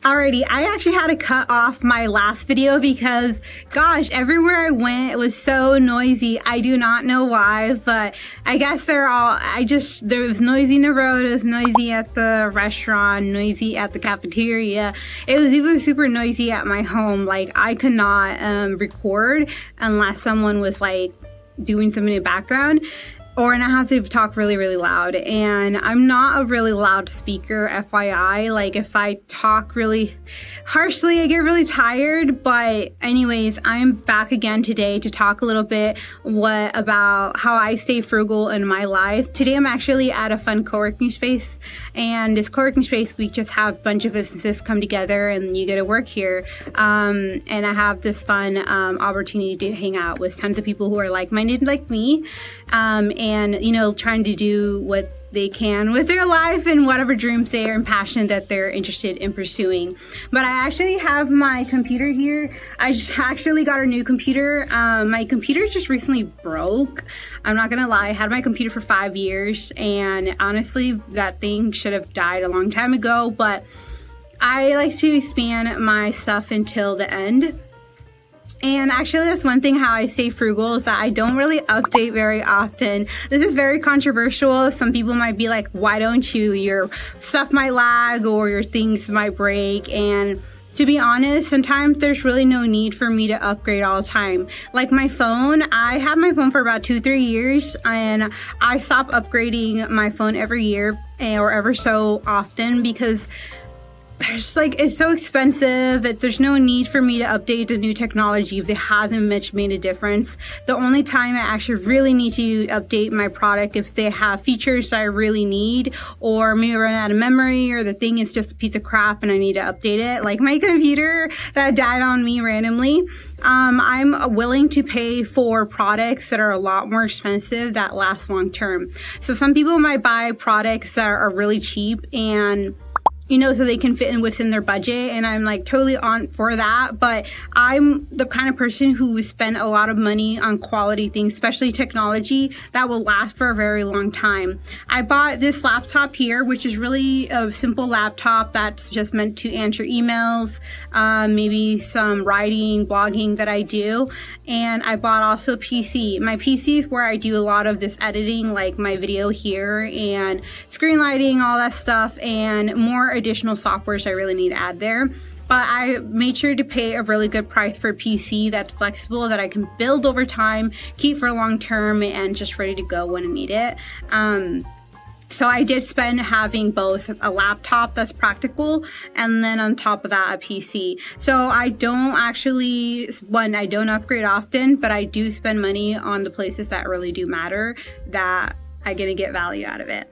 Alrighty, I actually had to cut off my last video because, gosh, everywhere I went, it was so noisy. I do not know why, but I guess there was noisy in the road, it was noisy at the restaurant, noisy at the cafeteria. It was even super noisy at my home. Like, I could not record unless someone was like doing something in the background. And I have to talk really, really loud. And I'm not a really loud speaker, FYI. Like, if I talk really harshly, I get really tired. But anyways, I'm back again today to talk a little bit about how I stay frugal in my life. Today, I'm actually at a fun co-working space. And this co-working space, we just have a bunch of businesses come together and you get to work here. And I have this fun opportunity to hang out with tons of people who are like-minded like me. And, you know, trying to do what they can with their life and whatever dreams they are and passion that they're interested in pursuing. But I actually have my computer here. I just actually got a new computer. My computer just recently broke. I'm not gonna lie, I had my computer for 5 years, and honestly, that thing should have died a long time ago, but I like to span my stuff until the end. And actually, that's one thing how I stay frugal is that I don't really update very often. This is very controversial. Some people might be like, why don't you? Your stuff might lag or your things might break. And to be honest, sometimes there's really no need for me to upgrade all the time. Like my phone, I had my phone for about 2-3 years, and I stop upgrading my phone every year or ever so often because it's so expensive. There's no need for me to update the new technology if it hasn't much made a difference. The only time I actually really need to update my product if they have features that I really need, or maybe run out of memory, or the thing is just a piece of crap and I need to update it. Like my computer that died on me randomly. I'm willing to pay for products that are a lot more expensive that last long term. So some people might buy products that are really cheap and so they can fit in within their budget, and I'm like totally on for that. But I'm the kind of person who spend a lot of money on quality things, especially technology that will last for a very long time. I bought this laptop here, which is really a simple laptop that's just meant to answer emails, maybe some writing, blogging that I do. And I bought also a PC. My PC is where I do a lot of this editing, like my video here and screen lighting, all that stuff, and more additional softwares I really need to add there. But I made sure to pay a really good price for a PC that's flexible, that I can build over time, keep for long term, and just ready to go when I need it. So I did spend having both a laptop that's practical and then on top of that a PC. So I don't upgrade often, but I do spend money on the places that really do matter, that I'm gonna get value out of it.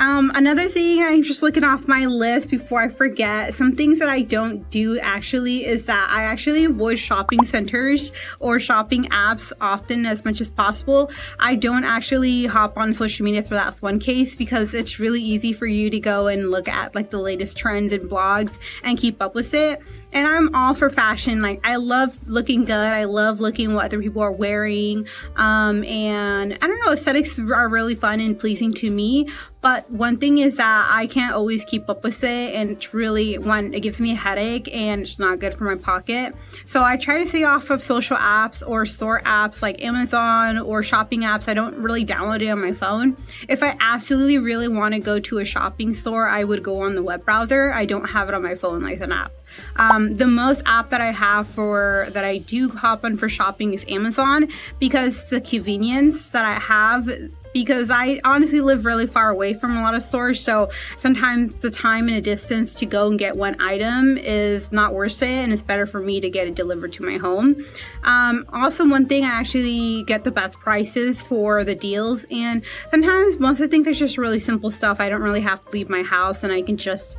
Another thing, I'm just looking off my list before I forget, some things that I don't do actually is that I actually avoid shopping centers or shopping apps often as much as possible. I don't actually hop on social media for that one case because it's really easy for you to go and look at like the latest trends and blogs and keep up with it. And I'm all for fashion. Like, I love looking good. I love looking what other people are wearing. And I don't know, aesthetics are really fun and pleasing to me. But one thing is that I can't always keep up with it, and it's really, it gives me a headache and it's not good for my pocket. So I try to stay off of social apps or store apps like Amazon or shopping apps. I don't really download it on my phone. If I absolutely really want to go to a shopping store, I would go on the web browser. I don't have it on my phone like an app. The most app that I have that I do hop on for shopping is Amazon, because the convenience that I have, because I honestly live really far away from a lot of stores, so sometimes the time and the distance to go and get one item is not worth it, and it's better for me to get it delivered to my home. Also, one thing, I actually get the best prices for the deals, and sometimes most of the things there's just really simple stuff. I don't really have to leave my house, and I can just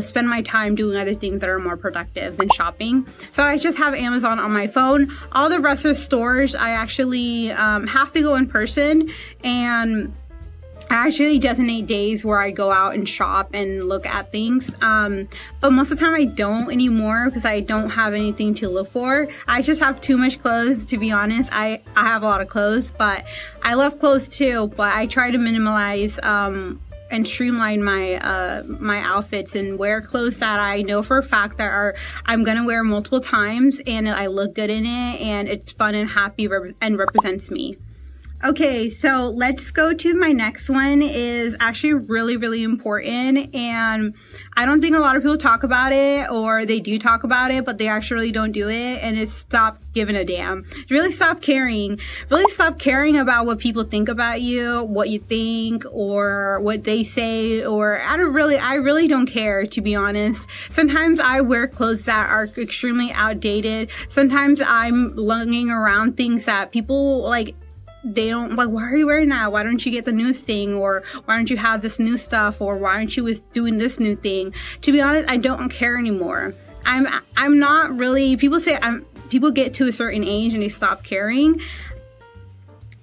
spend my time doing other things that are more productive than shopping. So I just have Amazon on my phone. All the rest of the stores I actually have to go in person, and I actually designate days where I go out and shop and look at things. But most of the time I don't anymore because I don't have anything to look for. I just have too much clothes, to be honest. I have a lot of clothes, but I love clothes too, but I try to minimize and streamline my my outfits and wear clothes that I know for a fact that I'm gonna wear multiple times and I look good in it and it's fun and happy and represents me. Okay, so let's go to my next one. Is actually really, really important, and I don't think a lot of people talk about it, or they do talk about it, but they actually don't do it, and it's stop giving a damn. Really stop caring. Really stop caring about what people think about you, what you think, or what they say, or I really don't care, to be honest. Sometimes I wear clothes that are extremely outdated. Sometimes I'm lugging around things that people like, they don't like, why are you wearing that? Why don't you get the newest thing? Or why don't you have this new stuff? Or why aren't you doing this new thing? To be honest, I don't care anymore. I'm not really, people get to a certain age and they stop caring.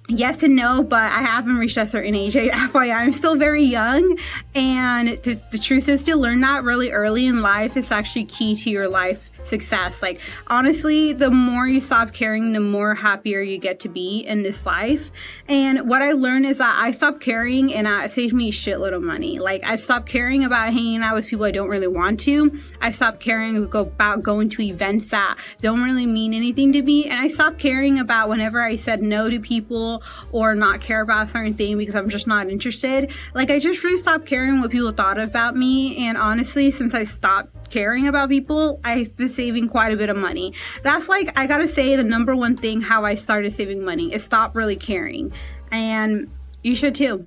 Yes and no, but I haven't reached a certain age. FYI, I'm still very young, and the truth is, to learn that really early in life is actually key to your life success. Like, honestly, the more you stop caring, the more happier you get to be in this life. And what I learned is that I stopped caring, and it saved me a shitload of money. Like, I've stopped caring about hanging out with people I don't really want to. I stopped caring about going to events that don't really mean anything to me. And I stopped caring about whenever I said no to people or not care about a certain thing because I'm just not interested. Like, I just really stopped caring what people thought about me. And honestly, since I stopped caring about people, I've been saving quite a bit of money. That's, like, I gotta say, the number one thing how I started saving money is stop really caring. And you should too.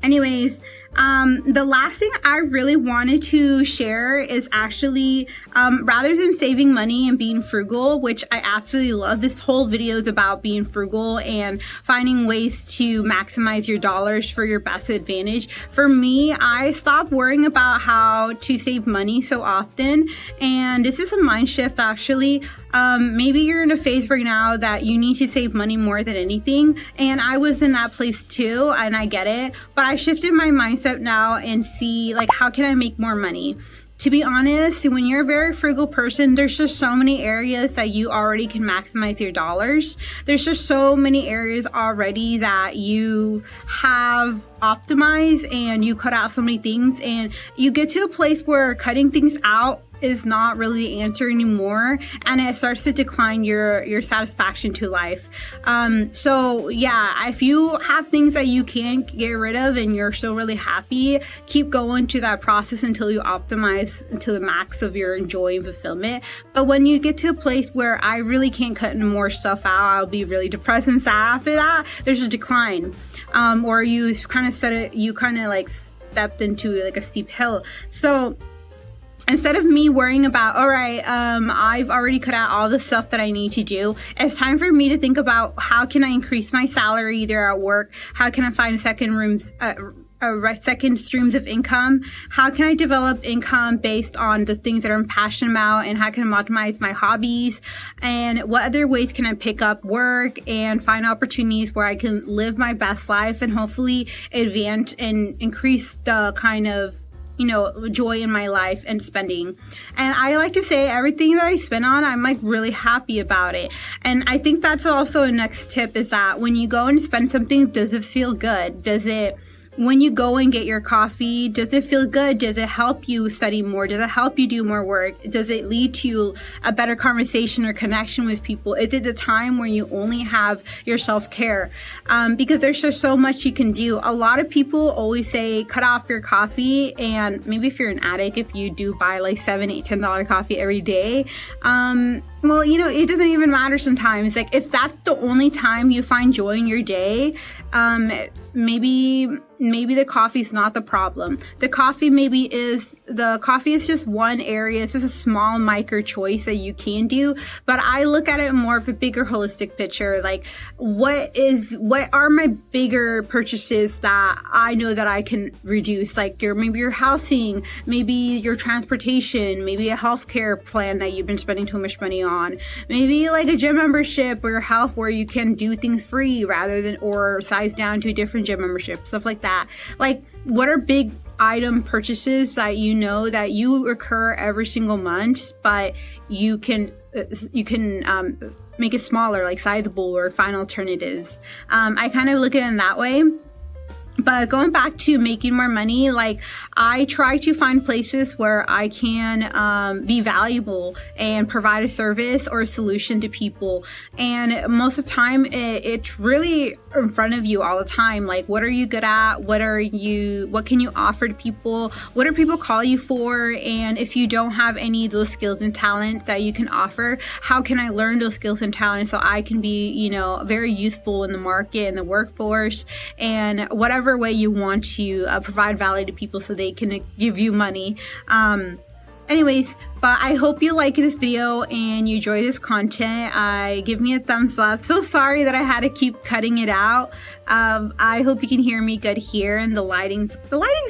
Anyways, the last thing I really wanted to share is actually, rather than saving money and being frugal, which I absolutely love, this whole video is about being frugal and finding ways to maximize your dollars for your best advantage. For me, I stopped worrying about how to save money so often, and this is a mind shift actually. Maybe you're in a phase right now that you need to save money more than anything, and I was in that place too, and I get it, but I shifted my mindset now and see, like, how can I make more money? To be honest, when you're a very frugal person, there's just so many areas that you already can maximize your dollars. There's just so many areas already that you have optimized, and you cut out so many things, and you get to a place where cutting things out is not really the answer anymore, and it starts to decline your satisfaction to life. So yeah, if you have things that you can't get rid of and you're still really happy, keep going to that process until you optimize to the max of your joy and fulfillment. But when you get to a place where I really can't cut more stuff out, I'll be really depressed and sad after that. There's a decline, or you kind of stepped into like a steep hill. So instead of me worrying about, all right, I've already cut out all the stuff that I need to do, it's time for me to think about how can I increase my salary either at work, how can I find second streams of income, how can I develop income based on the things that I'm passionate about, and how can I optimize my hobbies, and what other ways can I pick up work and find opportunities where I can live my best life and hopefully advance and increase the kind of joy in my life and spending. And I like to say everything that I spend on, I'm like really happy about it. And I think that's also a next tip, is that when you go and spend something, does it feel good? When you go and get your coffee, does it feel good? Does it help you study more? Does it help you do more work? Does it lead to a better conversation or connection with people? Is it the time where you only have your self-care? Because there's just so much you can do. A lot of people always say, cut off your coffee. And maybe if you're an addict, if you do buy like $7, $8, $10 coffee every day, well, it doesn't even matter sometimes. Like, if that's the only time you find joy in your day, maybe the coffee is not the problem. The coffee is just one area. It's just a small micro choice that you can do. But I look at it more of a bigger holistic picture. Like, what are my bigger purchases that I know that I can reduce? Like maybe your housing, maybe your transportation, maybe a healthcare plan that you've been spending too much money on, maybe like a gym membership or your health where you can do things free rather than, or size down to a different gym membership, stuff like that. Like, what are big item purchases that that you recur every single month, but you can make it smaller, like sizable, or find alternatives. I kind of look at it in that way. But going back to making more money, like I try to find places where I can be valuable and provide a service or a solution to people. And most of the time, it's really in front of you all the time. Like, what are you good at? What can you offer to people? What do people call you for? And if you don't have any of those skills and talents that you can offer, how can I learn those skills and talents so I can be, very useful in the market and the workforce, and whatever way you want to provide value to people so they can give you money. Anyways, but I hope you like this video and you enjoy this content. Give me a thumbs up. So sorry that I had to keep cutting it out. I hope you can hear me good here, and the lighting's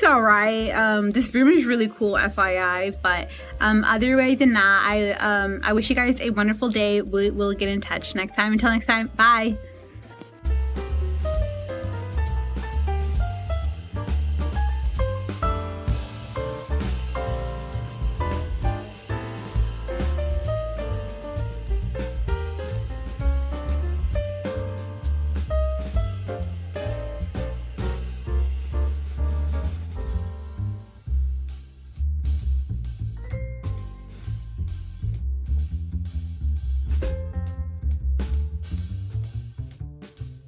all right. This room is really cool, FYI. But other way than that, I wish you guys a wonderful day. We'll get in touch next time. Until next time, bye.